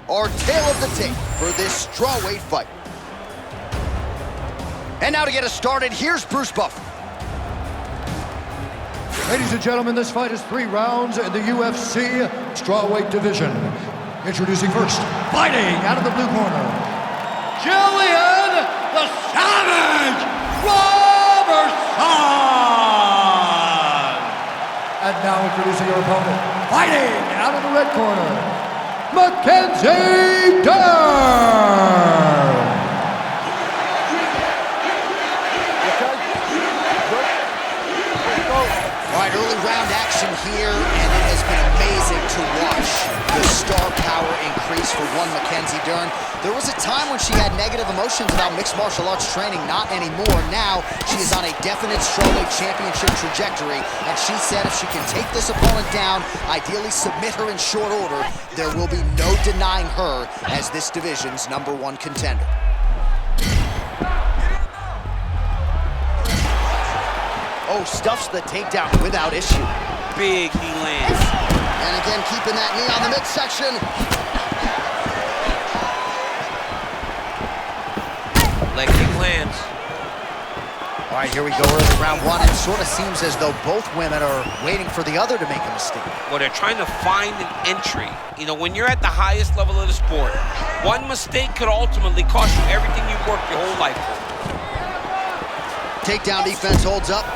our tale of the tape for this strawweight fight. And now to get us started, here's Bruce Buffer. Ladies and gentlemen, this fight is 3 rounds in the UFC strawweight division. Introducing first, fighting out of the blue corner, Jillian the Savage Robertson! And now introducing her opponent, fighting out of the red corner, Mackenzie Dern! All right, early round action here, and it has been amazing to watch the star power increase for one Mackenzie Dern. There was a time when she had negative emotions about mixed martial arts training, not anymore. Now she is on a definite strawweight championship trajectory, and she said if she can take this opponent down, ideally submit her in short order, there will be no denying her as this division's #1 contender. Oh, stuffs the takedown without issue. Big knee lands. And again, keeping that knee on the midsection. Leg kick lands. All right, here we go, early round 1. It sort of seems as though both women are waiting for the other to make a mistake. Well, they're trying to find an entry. You know, when you're at the highest level of the sport, one mistake could ultimately cost you everything you've worked your whole life for. Takedown defense holds up.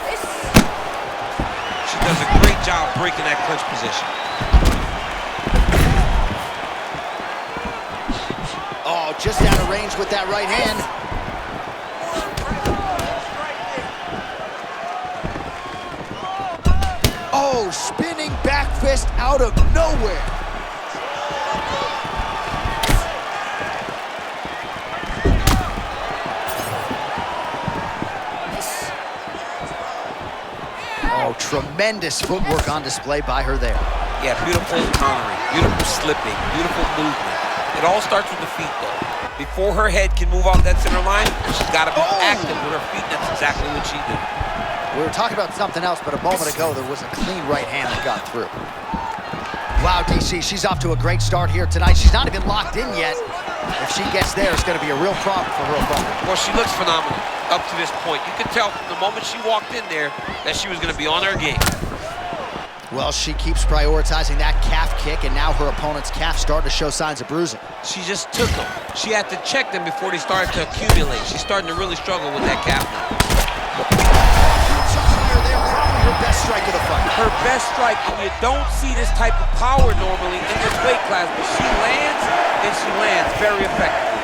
She does a great job breaking that clinch position. Oh, just out of range with that right hand. Oh, spinning back fist out of nowhere. Oh, tremendous footwork on display by her there. Yeah, beautiful countering, beautiful slipping, beautiful movement. It all starts with the feet, though. Before her head can move off that center line, she's got to be active with her feet. That's exactly what she did. We were talking about something else, but a moment ago, there was a clean right hand that got through. Wow, DC, she's off to a great start here tonight. She's not even locked in yet. If she gets there, it's going to be a real problem for her opponent. Well, she looks phenomenal up to this point. You could tell from the moment she walked in there that she was going to be on her game. Well, she keeps prioritizing that calf kick, and now her opponent's calf starting to show signs of bruising. She just took them. She had to check them before they started to accumulate. She's starting to really struggle with that calf now. Probably her best strike of the fight. Her best strike, and you don't see this type of power normally in this weight class, but she lands, and she lands very effectively.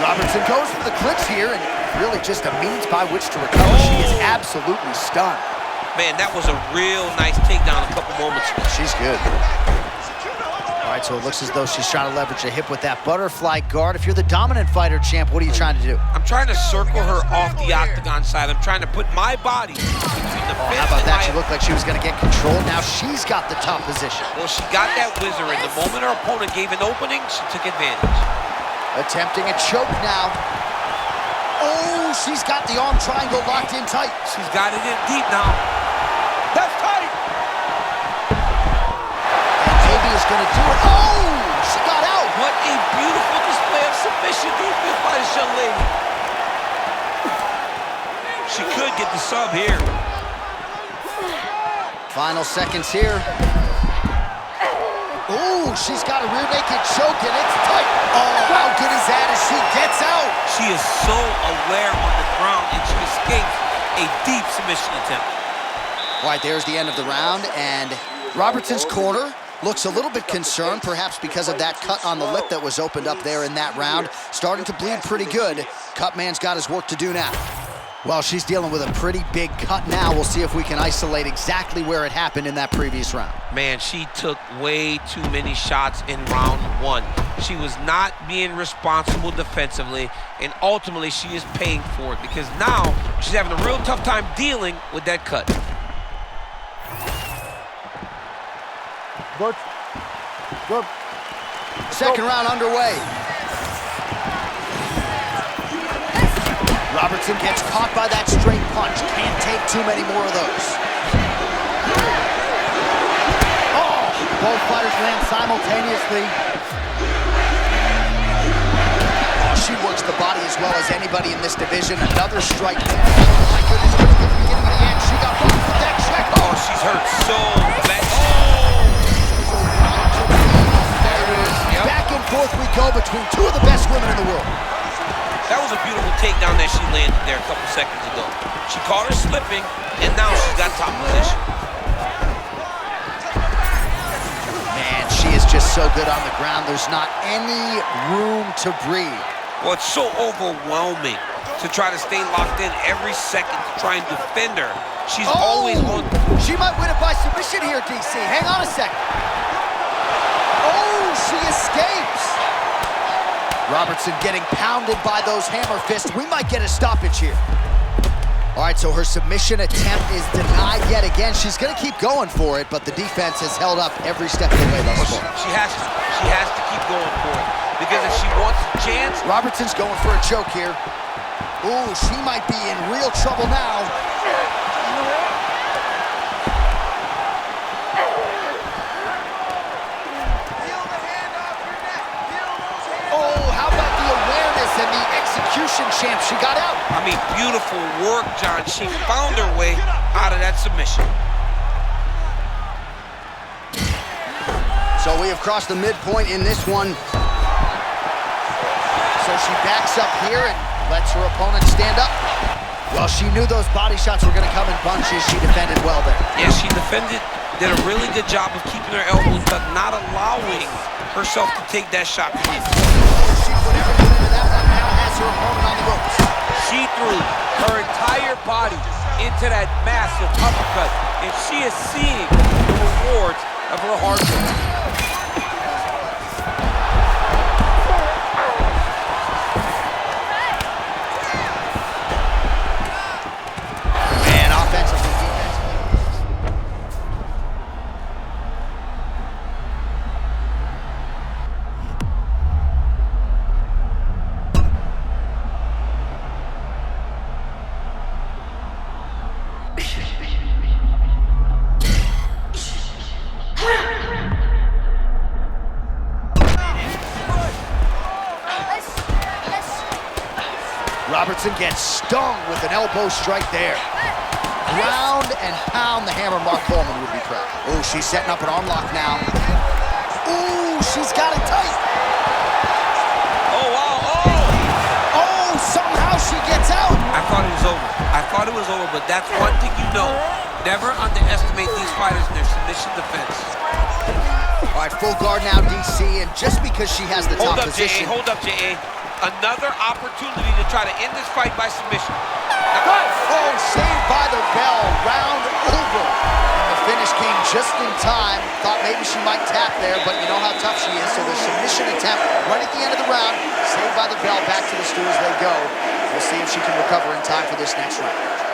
Robertson goes for the clinch here, and really just a means by which to recover. She is absolutely stunned. Man, that was a real nice takedown a couple moments ago. She's good. All right, so it looks as though she's trying to leverage a hip with that butterfly guard. If you're the dominant fighter, champ, what are you trying to do? I'm trying to circle her off the octagon side. I'm trying to put my body between the fence. How about that? She looked like she was going to get control. Now she's got the top position. Well, she got that whizzer, and the moment her opponent gave an opening, she took advantage. Attempting a choke now. Oh, she's got the arm triangle locked in tight. She's got it in deep now. That's tight. And maybe it's going to do it. Oh, she got out. What a beautiful display of submission defense by this young lady. She could get the sub here. Final seconds here. Oh, she's got a rear naked choke, and it's tight. Oh, how good is that as she gets out? She is so aware on the ground, and she escapes a deep submission attempt. All right, there's the end of the round, and Robertson's corner looks a little bit concerned, perhaps because of that cut on the lip that was opened up there in that round. Starting to bleed pretty good. Cutman's got his work to do now. Well, she's dealing with a pretty big cut now. We'll see if we can isolate exactly where it happened in that previous round. Man, she took way too many shots in round 1. She was not being responsible defensively, and ultimately she is paying for it because now she's having a real tough time dealing with that cut. Good. Second round underway. Robertson gets caught by that straight punch. Can't take too many more of those. Oh, both fighters land simultaneously. as well as anybody in this division. Another strike there. Oh my goodness, good at the beginning of the end. She got both with that check. Oh, she's hurt so bad. Oh! There it is. Yep. Back and forth we go between two of the best women in the world. That was a beautiful takedown that she landed there a couple seconds ago. She caught her slipping, and now she's got top position. Man, she is just so good on the ground. There's not any room to breathe. Well, it's so overwhelming to try to stay locked in every second to try and defend her. She's always on. She might win it by submission here, DC. Hang on a second. Oh, she escapes. Robertson getting pounded by those hammer fists. We might get a stoppage here. All right, so her submission attempt is denied yet again. She's gonna keep going for it, but the defense has held up every step of the way thus far. She has to keep going for it, because if she wants a chance. Robertson's going for a choke here. Ooh, she might be in real trouble now. And the execution champ, she got out. I mean, beautiful work, John. She found her way out of that submission. So we have crossed the midpoint in this one. So she backs up here and lets her opponent stand up. Well, she knew those body shots were going to come in bunches. She defended well there. Yeah, she did a really good job of keeping her elbows tucked, not allowing herself to take that shot. She put everything into that one, now has her opponent on the ropes. She threw her entire body into that massive uppercut, and she is seeing the rewards of her hard work. Robertson gets stung with an elbow strike there. Ground and pound the hammer. Mark Coleman would be proud. Oh, she's setting up an arm lock now. Ooh, she's got it tight. Oh, wow, oh! Oh, somehow she gets out. I thought it was over, but that's one thing you know. Never underestimate these fighters in their submission defense. All right, full guard now, DC, and just because she has the top position. Hold up, J.A. Another opportunity to try to end this fight by submission. Oh, saved by the bell, round over. The finish came just in time. Thought maybe she might tap there, but you know how tough she is. So the submission attempt right at the end of the round, saved by the bell, back to the stools they go. We'll see if she can recover in time for this next round.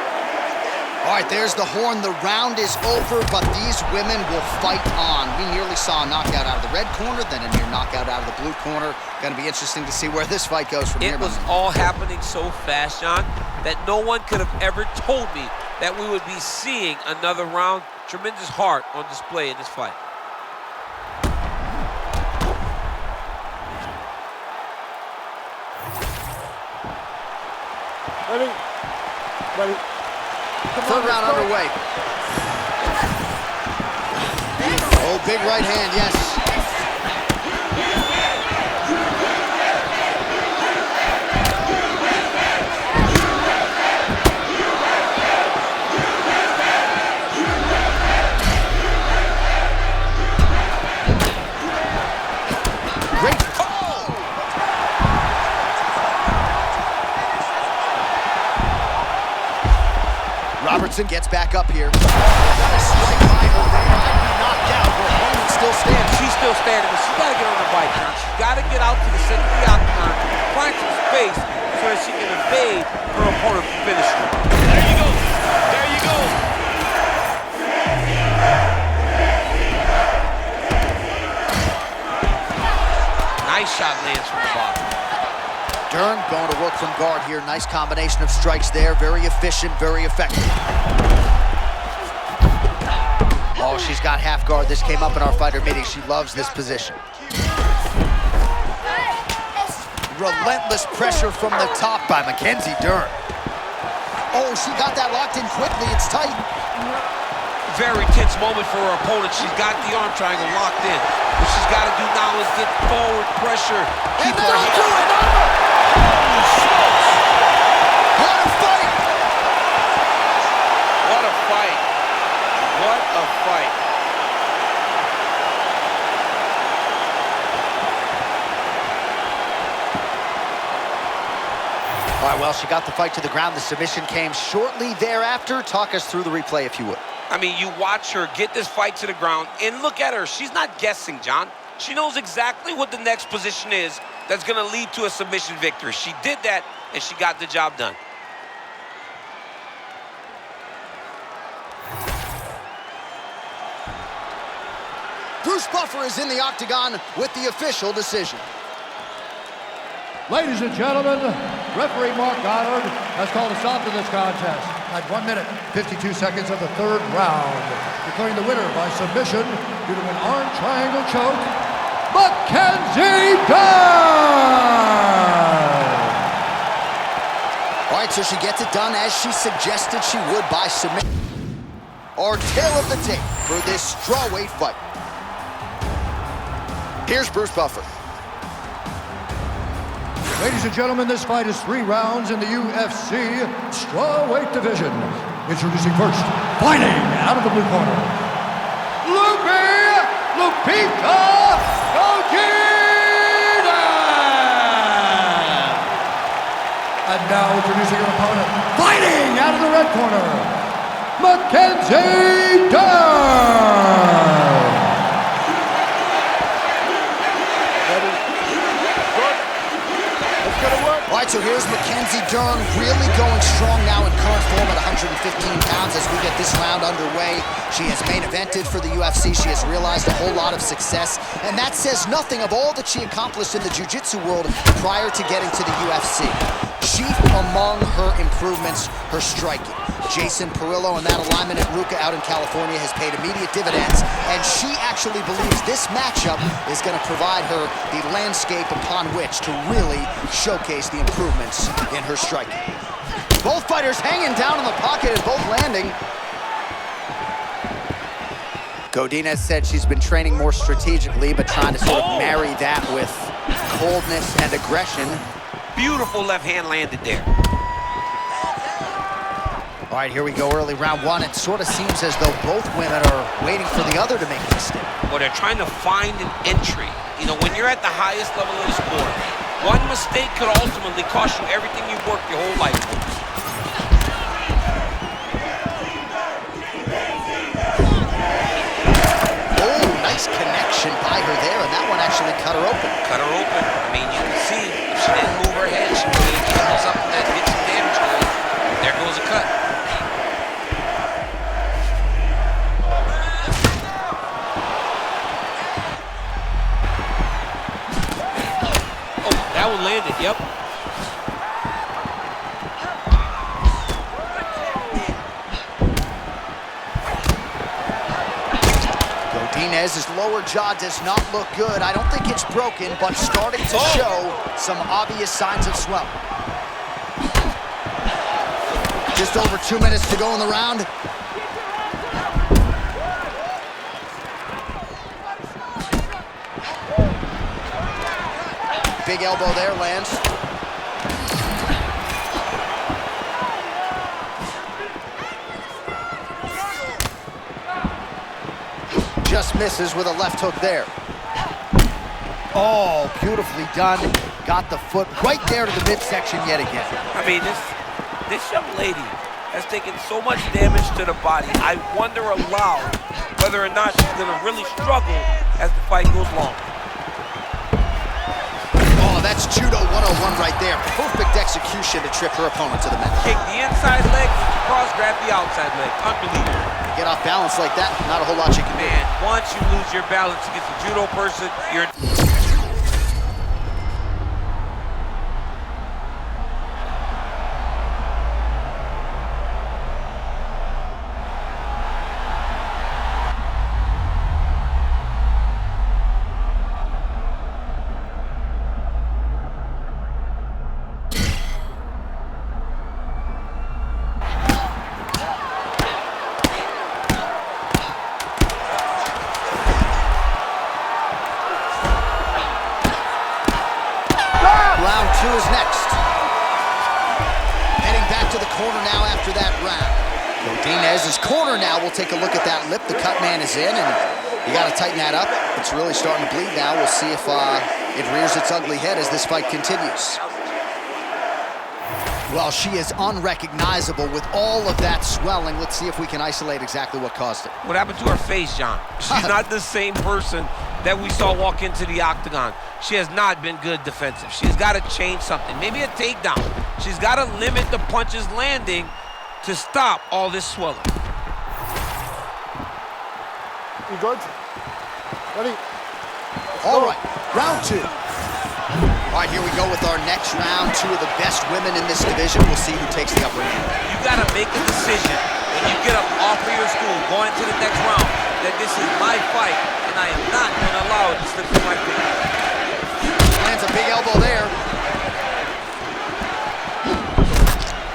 All right, there's the horn. The round is over, but these women will fight on. We nearly saw a knockout out of the red corner, then a near knockout out of the blue corner. Going to be interesting to see where this fight goes from here. It was all happening so fast, John, that no one could have ever told me that we would be seeing another round. Tremendous heart on display in this fight. Ready. Third round underway. Oh, big right hand, yes. Great. Oh! Robertson gets back up here. Got a strike by her. They might be knocked out. Her opponent still standing. She's still standing, but she's got to get on the bike, John. She's got to get out to the center of the octagon, find some space so that she can evade her opponent from finishing. There you go. There you go. Nice shot lands from the bottom. Dern going to work from guard here. Nice combination of strikes there. Very efficient, very effective. Oh, she's got half guard. This came up in our fighter meeting. She loves this position. relentless pressure from the top by Mackenzie Dern. Oh, she got that locked in quickly. It's tight. Very tense moment for her opponent. She's got the arm triangle locked in. What she's got to do now is get forward pressure. Keep her head. Holy smokes! What a fight! What a fight. What a fight. All right, well, she got the fight to the ground. The submission came shortly thereafter. Talk us through the replay, if you would. I mean, you watch her get this fight to the ground, and look at her. She's not guessing, John. She knows exactly what the next position is that's going to lead to a submission victory. She did that, and she got the job done. Bruce Buffer is in the octagon with the official decision. Ladies and gentlemen, referee Mark Goddard has called a stop to this contest at 1 minute, 52 seconds of the third round, declaring the winner by submission due to an arm triangle choke, Mackenzie Dern! All right, so she gets it done as she suggested she would by submission. Our tale of the tape for this strawweight fight. Here's Bruce Buffer. Ladies and gentlemen, this fight is 3 rounds in the UFC strawweight division. Introducing first, fighting out of the blue corner, Lupita Godinez! And now introducing her opponent, fighting out of the red corner, Mackenzie Dern! All right, so here's Mackenzie Dern really going strong now in current form at 115 pounds as we get this round underway. She has main evented for the UFC. She has realized a whole lot of success, and that says nothing of all that she accomplished in the jiu-jitsu world prior to getting to the UFC. Chief among her improvements, her striking. Jason Perillo and that alignment at Ruka out in California has paid immediate dividends, and she actually believes this matchup is going to provide her the landscape upon which to really showcase the improvements in her striking. Both fighters hanging down in the pocket and both landing. Godinez said she's been training more strategically, but trying to sort of marry that with coldness and aggression. Beautiful left hand landed there. All right, here we go, early round one. It sort of seems as though both women are waiting for the other to make a mistake. Well, they're trying to find an entry. You know, when you're at the highest level of the sport, one mistake could ultimately cost you everything you've worked your whole life for. Oh, nice connection by her there, and that one actually cut her open. Cut her open. I mean, you can see if she didn't move her head, she would have given something that did some damage to her. There goes a cut. That one landed, yep. Godinez's lower jaw does not look good. I don't think it's broken, but starting to show some obvious signs of swelling. Just over 2 minutes to go in the round. Big elbow there, lands. Just misses with a left hook there. Oh, beautifully done. Got the foot right there to the midsection yet again. I mean, this young lady has taken so much damage to the body. I wonder aloud whether or not she's gonna really struggle as the fight goes long. That's Judo 101 right there. Perfect execution to trip her opponent to the mat. Kick the inside leg, cross, grab the outside leg. Unbelievable. Get off balance like that, not a whole lot you can do. Man, once you lose your balance against a judo person, you're... through is next. Heading back to the corner now after that round. Godinez's corner now. We'll take a look at that lip. The cut man is in, and you got to tighten that up. It's really starting to bleed now. We'll see if it rears its ugly head as this fight continues. Well, she is unrecognizable with all of that swelling. Let's see if we can isolate exactly what caused it. What happened to her face, John? She's not the same person that we saw walk into the octagon. She has not been good defensive. She's got to change something. Maybe a takedown. She's got to limit the punches landing to stop all this swelling. You good? Ready? All right, round 2. All right, here we go with our next round. 2 of the best women in this division. We'll see who takes the upper hand. You got to make a decision when you get up off of your stool, going to the next round, that this is my fight, and I am not going to allow it to slip through my fingers. Lands a big elbow there.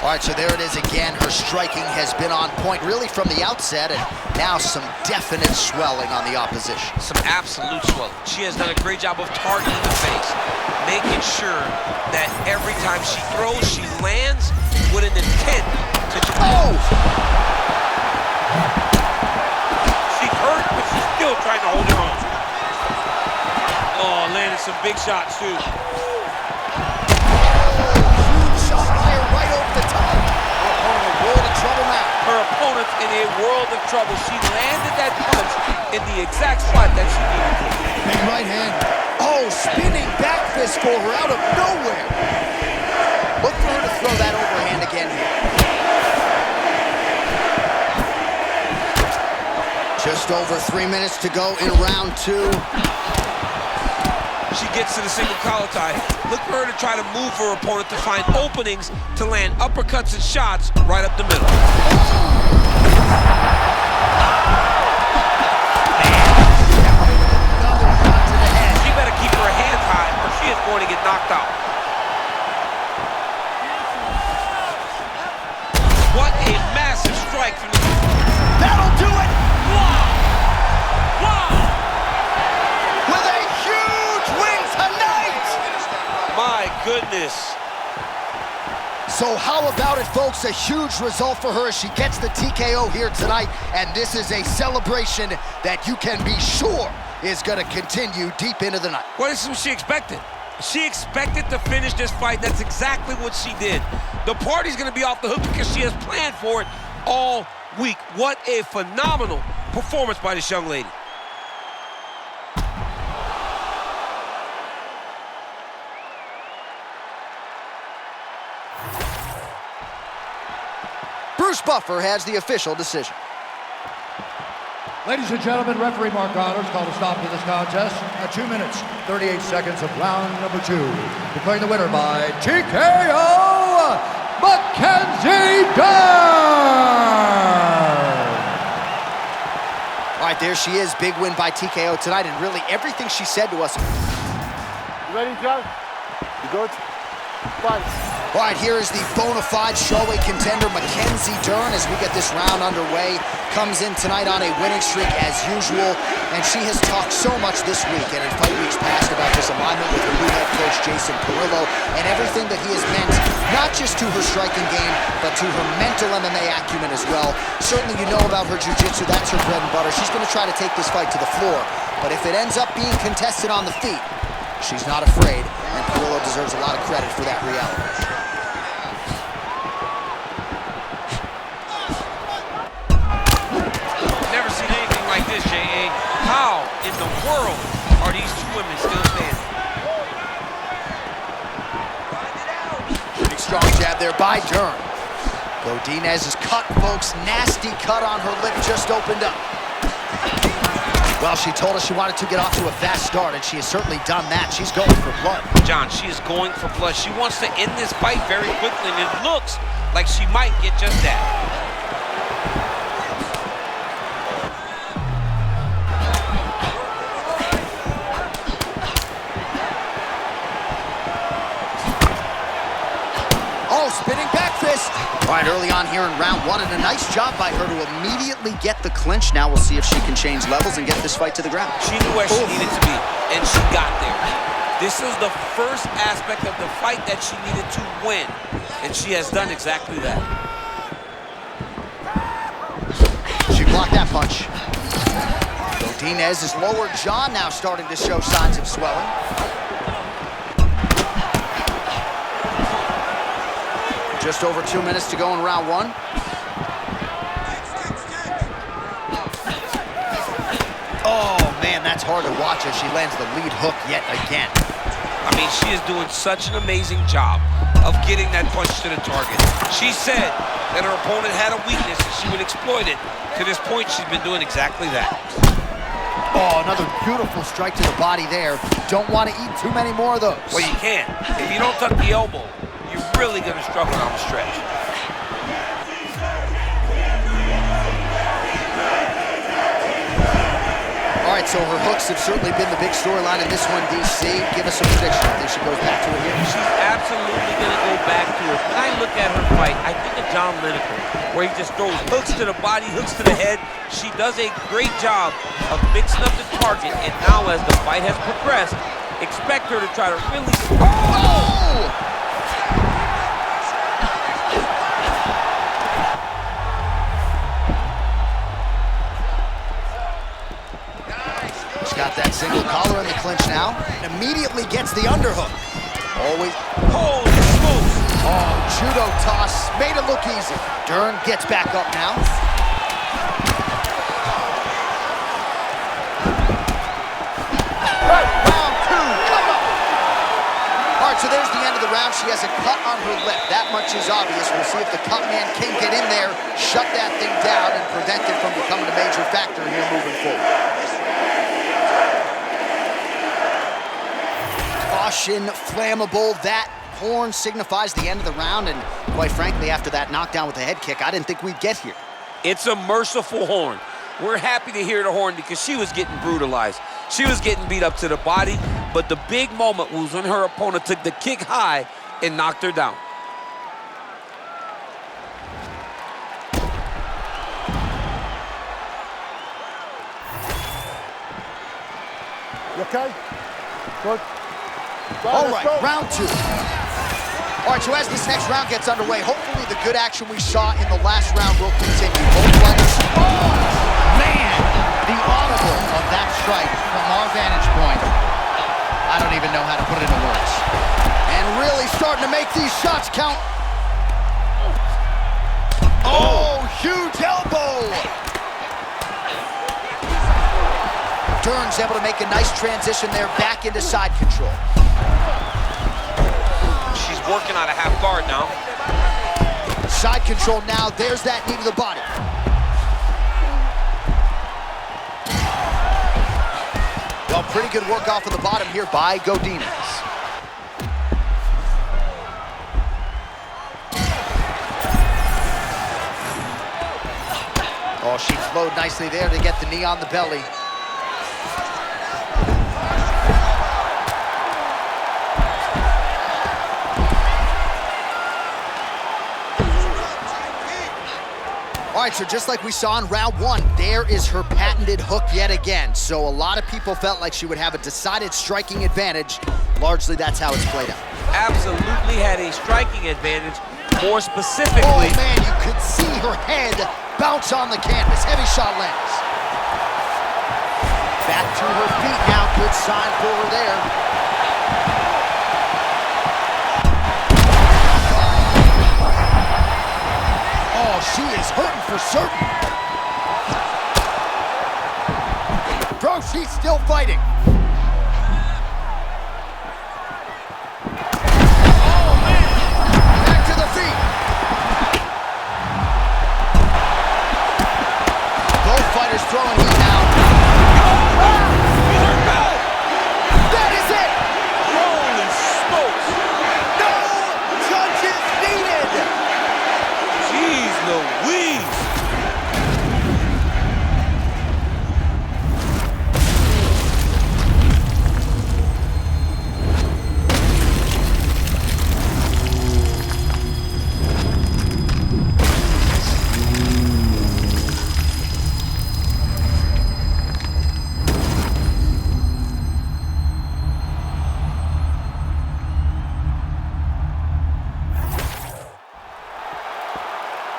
All right, so there it is again. Her striking has been on point really from the outset, and now some definite swelling on the opposition. Some absolute swelling. She has done a great job of targeting the face, making sure that every time she throws, she lands with an intent to... Oh! She's hurt, but she's still trying to hold her own. Oh, landed some big shots, too. Her opponent's in a world of trouble. She landed that punch in the exact spot that she needed to. Big right hand. Oh, spinning back fist for her out of nowhere. Look for her to throw that overhand again here. Just over 3 minutes to go in round 2. She gets to the single collar tie. Look for her to try to move her opponent to find openings to land uppercuts and shots right up the middle. She better keep her hands high or she is going to get knocked out. What a massive strike from the... That'll do it! Wow! Wow! With a huge win tonight! My goodness. So how about it, folks? A huge result for her as she gets the TKO here tonight, and this is a celebration that you can be sure is going to continue deep into the night. What is what she expected? She expected to finish this fight. That's exactly what she did. The party's going to be off the hook because she has planned for it all week. What a phenomenal performance by this young lady. Bruce Buffer has the official decision. Ladies and gentlemen, referee Mark Honors called a stop to this contest at 2 minutes, 38 seconds of round number 2. Declaring the winner by TKO, Mackenzie Dern! All right, there she is. Big win by TKO tonight, and really everything she said to us. You ready, John? You good? Fight. All right, here is the bona fide strawweight contender, Mackenzie Dern, as we get this round underway. Comes in tonight on a winning streak as usual, and she has talked so much this week and in fight weeks past about this alignment with her new head coach, Jason Perillo, and everything that he has meant, not just to her striking game, but to her mental MMA acumen as well. Certainly you know about her jiu-jitsu, that's her bread and butter. She's gonna try to take this fight to the floor, but if it ends up being contested on the feet, she's not afraid, and Perillo deserves a lot of credit for that reality. Never seen anything like this, J.A. How in the world are these two women still standing? Pretty strong jab there by Dern. Godinez's cut, folks. Nasty cut on her lip just opened up. Well, she told us she wanted to get off to a fast start, and she has certainly done that. She's going for blood. John, she is going for blood. She wants to end this fight very quickly, and it looks like she might get just that. Oh, spinning back fist. All right, early on here in round 1, and a nice job by her to immediately get the clinch. Now we'll see if she can change levels and get this fight to the ground. She knew where she needed to be, and she got there. This is the first aspect of the fight that she needed to win, and she has done exactly that. She blocked that punch. Godinez's lower jaw now starting to show signs of swelling. Just over 2 minutes to go in round one. Oh, man, that's hard to watch as she lands the lead hook yet again. I mean, she is doing such an amazing job of getting that punch to the target. She said that her opponent had a weakness and she would exploit it. To this point, she's been doing exactly that. Oh, another beautiful strike to the body there. Don't want to eat too many more of those. Well, you can't. If you don't tuck the elbow, you're really going to struggle down the stretch. All right, so her hooks have certainly been the big storyline in this one, DC. Give us a prediction. I think she goes back to it here. She's absolutely going to go back to it. When I look at her fight, I think of John Lineker, where he just throws hooks to the body, hooks to the head. She does a great job of mixing up the target, and now as the fight has progressed, expect her to try to really... Oh! She's got that single collar in the clinch now. Immediately gets the underhook. Always. Holy smokes! Oh, judo toss. Made it look easy. Dern gets back up now. Round two, come on. All right, so there's the end of the round. She has a cut on her lip. That much is obvious. We'll see if the cut man can get in there, shut that thing down, and prevent it from becoming a major factor here moving forward. Caution, flammable. That horn signifies the end of the round, and quite frankly, after that knockdown with the head kick, I didn't think we'd get here. It's a merciful horn. We're happy to hear the horn because she was getting brutalized. She was getting beat up to the body, but the big moment was when her opponent took the kick high and knocked her down. You okay? Good. All right, round two. All right, so as this next round gets underway, hopefully the good action we saw in the last round will continue. Both fighters. Oh, man! The audible of that strike from our vantage point. I don't even know how to put it into words. And really starting to make these shots count. Oh, huge elbow! Dern's able to make a nice transition there back into side control. She's working on a half guard now. Side control now. There's that knee to the body. Well, pretty good work off of the bottom here by Godinez. Oh, she flowed nicely there to get the knee on the belly. All right, so just like we saw in round one, there is her patented hook yet again. So a lot of people felt like she would have a decided striking advantage. Largely, that's how it's played out. Absolutely had a striking advantage. More specifically... Oh, man, you could see her head bounce on the canvas. Heavy shot lands. Back to her feet now. Good sign for her there. Oh, she is hurting for certain. Bro, she's still fighting. Oh, man. Back to the feet. Both fighters throwing heat now. That is it. Holy smokes! No judges needed. Jeez Louise!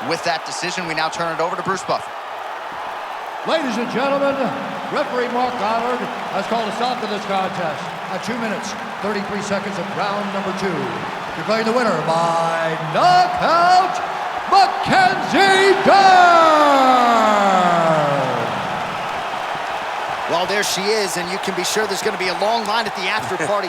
With that decision, we now turn it over to Bruce Buffer. Ladies and gentlemen, referee Mark Goddard has called a stop to this contest at 2 minutes, 33 seconds of round number 2. Declaring the winner by knockout, Mackenzie Dern! Well, there she is, and you can be sure there's going to be a long line at the after party.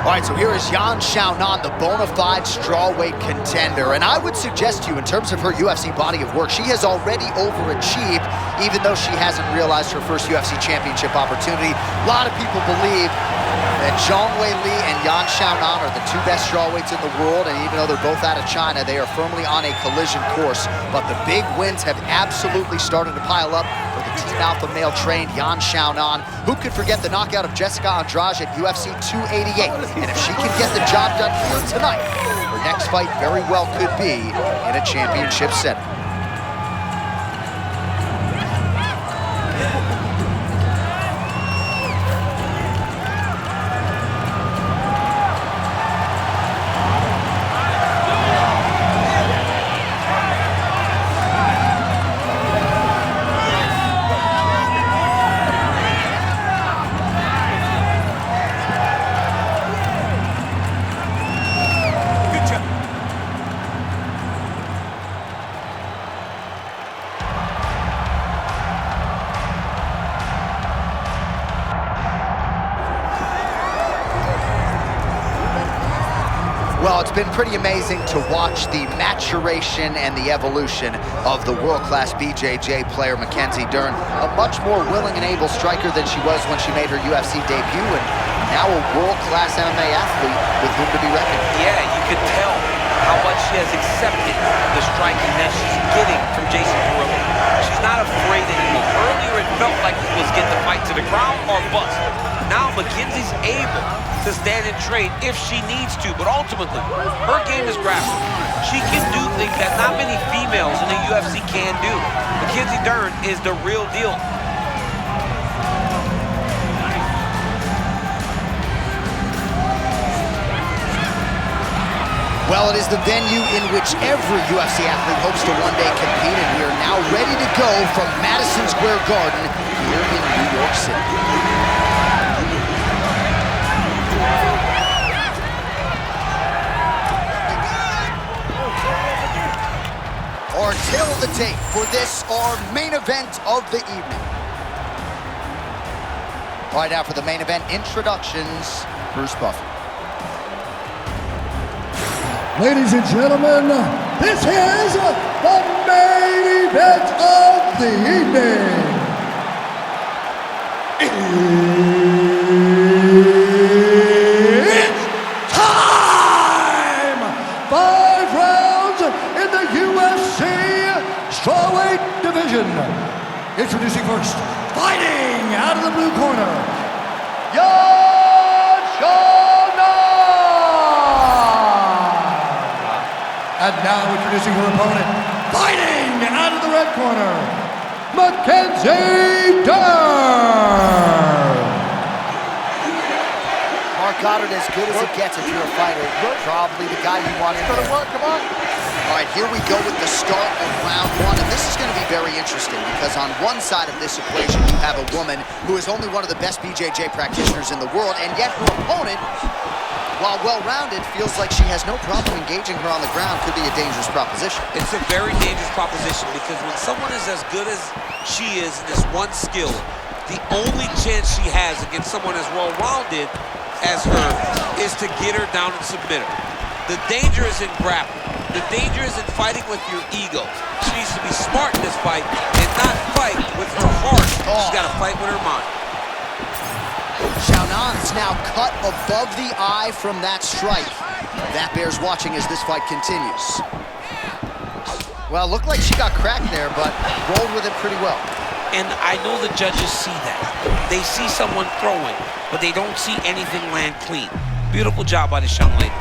All right, so here is Yan Xiaonan, the bona fide strawweight contender. And I would suggest to you, in terms of her UFC body of work, she has already overachieved, even though she hasn't realized her first UFC championship opportunity. A lot of people believe that Zhang Weili and Yan Xiaonan are the two best strawweights in the world, and even though they're both out of China, they are firmly on a collision course. But the big wins have absolutely started to pile up for the team alpha male trained Yan Xiaonan. Who could forget the knockout of Jessica Andrade at UFC 288? And if she can get the job done here tonight, her next fight very well could be in a championship setting. Well, it's been pretty amazing to watch the maturation and the evolution of the world-class BJJ player Mackenzie Dern, a much more willing and able striker than she was when she made her UFC debut, and now a world-class MMA athlete with whom to be reckoned. Yeah, you can tell how much she has accepted the striking that she's getting from Jason Perillo. She's not afraid anymore. Earlier, it felt like it was get the fight to the ground or bust. Now Mackenzie's able to stand and trade if she needs to, but ultimately, her game is grappling. She can do things that not many females in the UFC can do. Mackenzie Dern is the real deal. Well, it is the venue in which every UFC athlete hopes to one day compete, and we are now ready to go from Madison Square Garden here in New York City. Our tail of the tape for this, our main event of the evening. All right, now for the main event introductions, Bruce Buffer. Ladies and gentlemen, this is the main event of the evening. It's time! 5 rounds in the UFC strawweight division. Introducing first, fighting out of the blue corner, Yan Xiaonan. And now introducing her opponent, fighting out of the red corner, Mackenzie Dern. Mark Goddard, as good as it gets if you're a fighter, probably the guy you want in there. Come on. All right, here we go with the start of round 1, and this is going to be very interesting because on one side of this equation, you have a woman who is only one of the best BJJ practitioners in the world, and yet her opponent, while well-rounded, feels like she has no problem engaging her on the ground. Could be a dangerous proposition. It's a very dangerous proposition because when someone is as good as she is in this one skill, the only chance she has against someone as well-rounded as her is to get her down and submit her. The danger is in grappling. The danger is in fighting with your ego. She needs to be smart in this fight and not fight with her heart. She's got to fight with her mind. Xiaonan's now cut above the eye from that strike. That bears watching as this fight continues. Well, looked like she got cracked there, but rolled with it pretty well. And I know the judges see that. They see someone throwing, but they don't see anything land clean. Beautiful job by the young lady.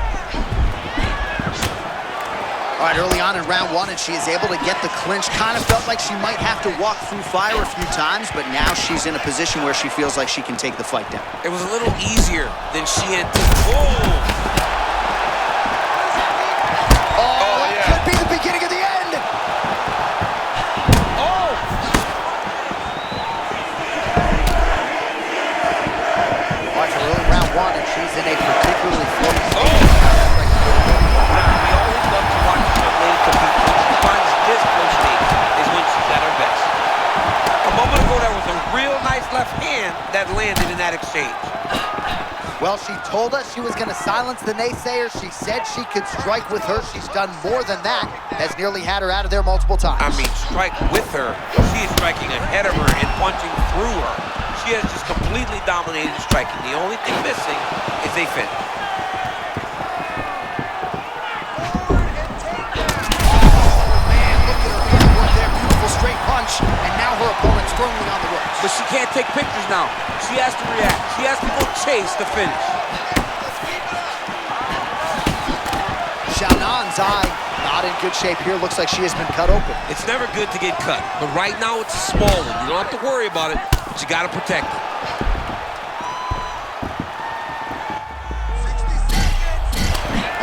All right, early on in round one, and she is able to get the clinch. Kind of felt like she might have to walk through fire a few times, but now she's in a position where she feels like she can take the fight down. It was a little easier than she anticipated. Oh, that could be the beginning of the end. Oh! All right, so early round one, and she's in a particularly floaty state. We always love to watch young lady compete. When she finds this close state is when she's at her best. A moment ago, there was a real nice left hand that landed in that exchange. Well, she told us she was going to silence the naysayers. She said she could strike with her. She's done more than that. Has nearly had her out of there multiple times. I mean, strike with her. She is striking ahead of her and punching through her. She has just completely dominated striking. The only thing missing is a finish. Straight punch, and now her opponent's firmly on the ropes. But she can't take pictures now. She has to react. She has to go chase the finish. Xiaonan's eye not in good shape here. Looks like she has been cut open. It's never good to get cut, but right now it's a small one. You don't have to worry about it, but you got to protect it.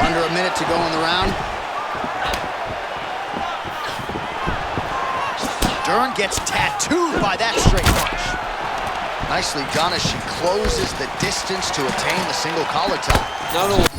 Under a minute to go in the round. Dern gets tattooed by that straight punch. Nicely done as she closes the distance to attain the single collar tie. Not only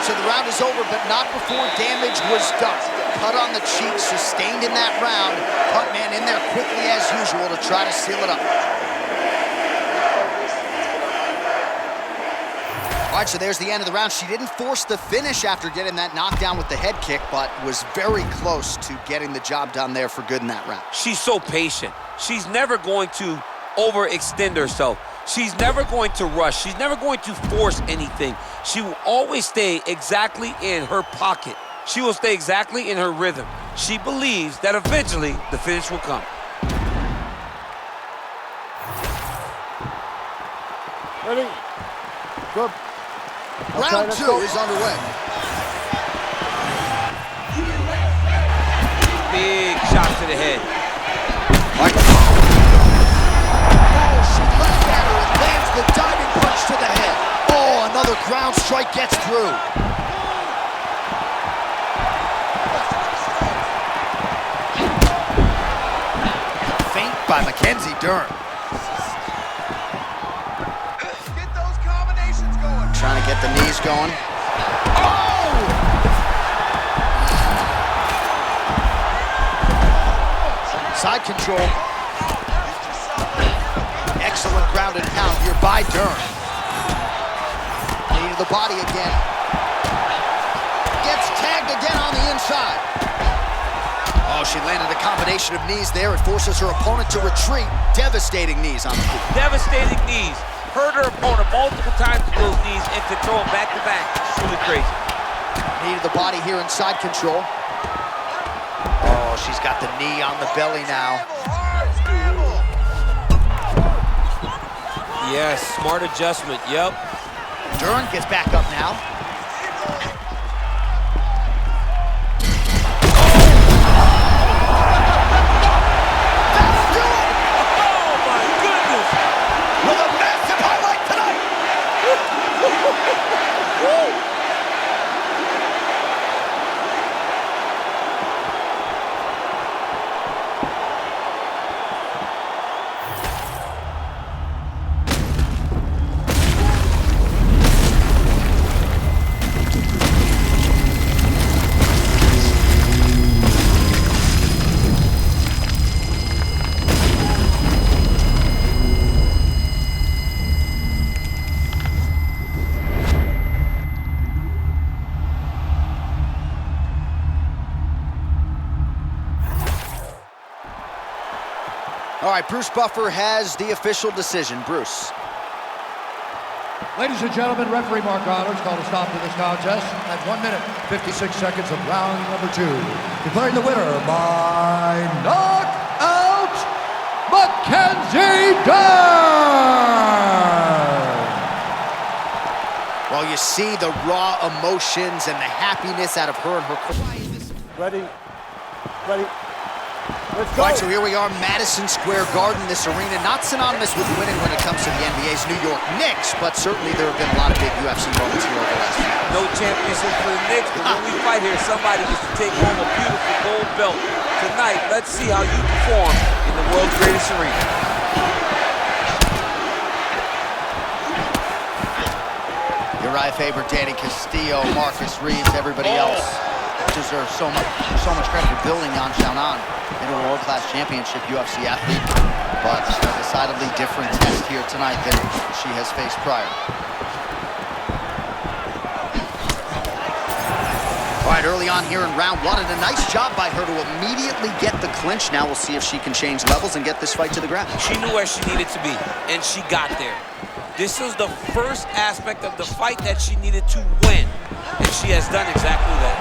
So the round is over, but not before damage was done. Cut on the cheek, sustained in that round. Cut man in there quickly as usual to try to seal it up. All right, so there's the end of the round. She didn't force the finish after getting that knockdown with the head kick, but was very close to getting the job done there for good in that round. She's so patient. She's never going to overextend herself. She's never going to rush. She's never going to force anything. She will always stay exactly in her pocket. She will stay exactly in her rhythm. She believes that eventually the finish will come. Ready? Good. Round two is underway. Big shot to the head. The diving punch to the head. Oh, another ground strike gets through. Feint by Mackenzie Dern. Get those combinations going. Trying to get the knees going. Oh! Side control. Excellent ground and pound here by Dern. Knee to the body again. Gets tagged again on the inside. Oh, she landed a combination of knees there. It forces her opponent to retreat. Devastating knees on the feet. Devastating knees. Hurt her opponent multiple times with those knees and control back to back. It's truly crazy. Knee to the body here in side control. Oh, she's got the knee on the belly now. Yes, smart adjustment, yep. Dern gets back up now. That'll do it! Oh my goodness! With a massive highlight tonight! All right, Bruce Buffer has the official decision. Bruce. Ladies and gentlemen, referee Mark Honors called a stop to this contest at 1 minute, 56 seconds of round number 2. Declaring the winner by knockout, Mackenzie Dern! Well, you see the raw emotions and the happiness out of her and her... Ready? Ready? Let's go. All right, so here we are, Madison Square Garden, this arena, not synonymous with winning when it comes to the NBA's New York Knicks, but certainly there have been a lot of big UFC moments here over the last few years. No championship for the Knicks, but when we fight here, somebody gets to take home a beautiful gold belt. Tonight, let's see how you perform in the world's greatest arena. Uriah Faber, Danny Castillo, Marcus Reeves, everybody else deserves so much credit for building Yan Xiaonan into a world-class championship UFC athlete, but a decidedly different test here tonight than she has faced prior. All right, early on here in round 1, and a nice job by her to immediately get the clinch. Now we'll see if she can change levels and get this fight to the ground. She knew where she needed to be, and she got there. This was the first aspect of the fight that she needed to win, and she has done exactly that.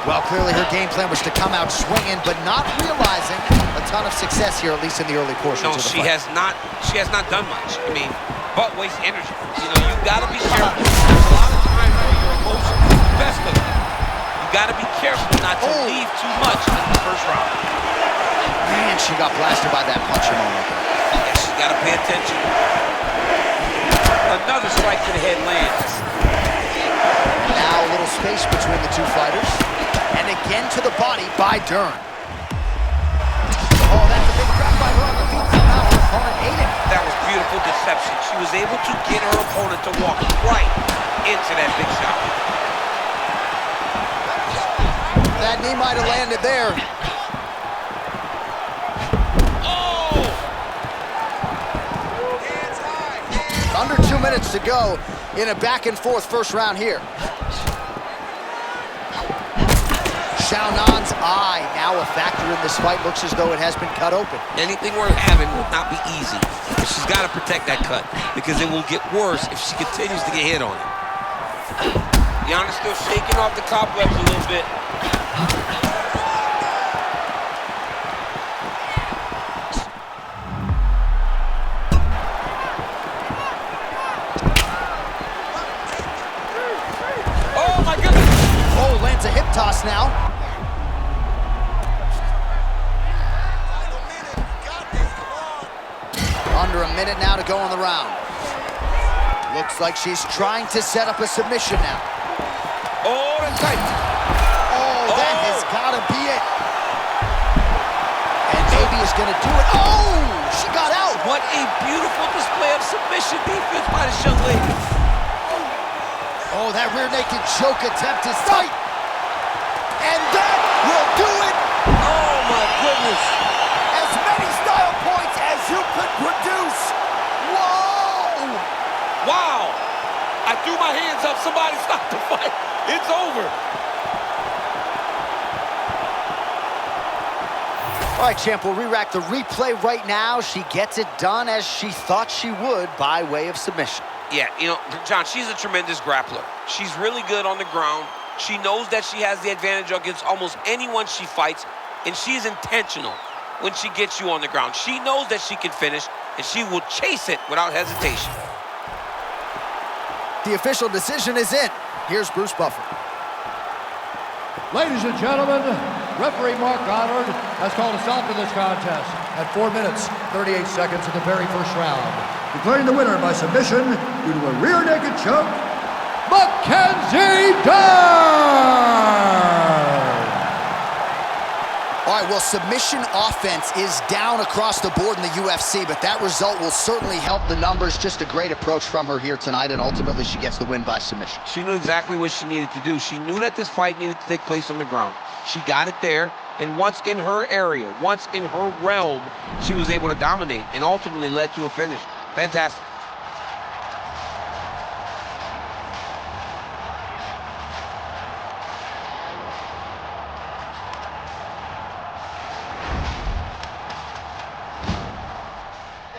Well, clearly her game plan was to come out swinging, but not realizing a ton of success here, at least in the early portions of the fight. She has not done much. I mean, but waste energy. You know, you got to be careful. There's a lot of times where your emotions are the best of you. You got to be careful not to leave too much in the first round. Man, she got blasted by that punch a moment ago. Yeah, she's got to pay attention. Another strike to the head lands. Now a little space between the two fighters. And again to the body by Dern. Oh, that's a big crack by her on the feet. Somehow her opponent ate it. That was beautiful deception. She was able to get her opponent to walk right into that big shot. That knee might have landed there. Oh! Hands high. Under 2 minutes to go in a back-and-forth first round here. Xiaonan's eye now a factor in this fight. Looks as though it has been cut open. Anything worth having will not be easy. But she's got to protect that cut because it will get worse if she continues to get hit on it. Yana's still shaking off the cobwebs a little bit. Oh, my goodness. Oh, lands a hip toss now. Under a minute now to go in the round. Looks like she's trying to set up a submission now. Oh, that's tight. Oh, that has got to be it. And maybe is going to do it. Oh, she got out. What a beautiful display of submission defense by this young lady. Oh, that rear naked choke attempt is tight. And that will do it. Oh, my goodness. As many style points as you could produce. Whoa! Wow. I threw my hands up. Somebody stop the fight. It's over. All right, champ, we'll re-rack the replay right now. She gets it done as she thought she would by way of submission. Yeah, you know, John, she's a tremendous grappler. She's really good on the ground. She knows that she has the advantage against almost anyone she fights, and she's intentional when she gets you on the ground. She knows that she can finish, and she will chase it without hesitation. The official decision is in. Here's Bruce Buffer. Ladies and gentlemen, referee Mark Honors has called a stop to this contest at 4 minutes, 38 seconds of the very first round. Declaring the winner by submission due to a rear naked choke, Mackenzie Dern! All right, well, submission offense is down across the board in the UFC, but that result will certainly help the numbers. Just a great approach from her here tonight, and ultimately she gets the win by submission. She knew exactly what she needed to do. She knew that this fight needed to take place on the ground. She got it there, and once in her area, once in her realm, she was able to dominate and ultimately led to a finish. Fantastic.